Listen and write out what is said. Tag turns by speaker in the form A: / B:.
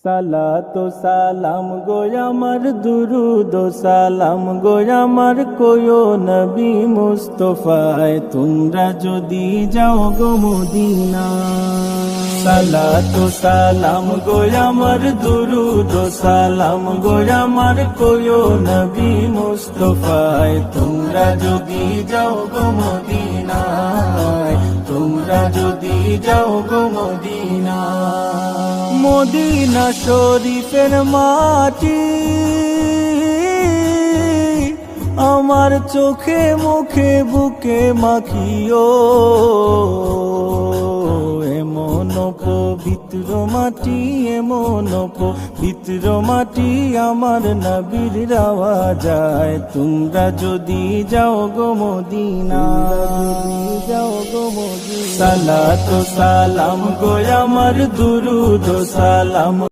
A: সালাতু সালাম গো আমার দুরুদ ও সালাম গো আমার কোয় নবী মুস্তাফায় তোমরা যদি যাও গো মদিনা। সালাতু সালাম গো আমার দুরুদ ও সালাম গো আমার কোয় নবী মুস্তাফায় তোমরা যদি যাও গো মদিনায়, তোমরা যদি যাও গো মদিনা। মদিনা শরীফের মাটি আমার চোখে মুখে বুকে মাখিও, এমন পবিত্র মাটি, এমন পবিত্র মাটি আমার নবীর রাওয়া যায় তোমরা যদি যাও গো মদিনা, যাও গো মদিনা। সালাতু সালাম গো আমার দুরুদ ও সালাম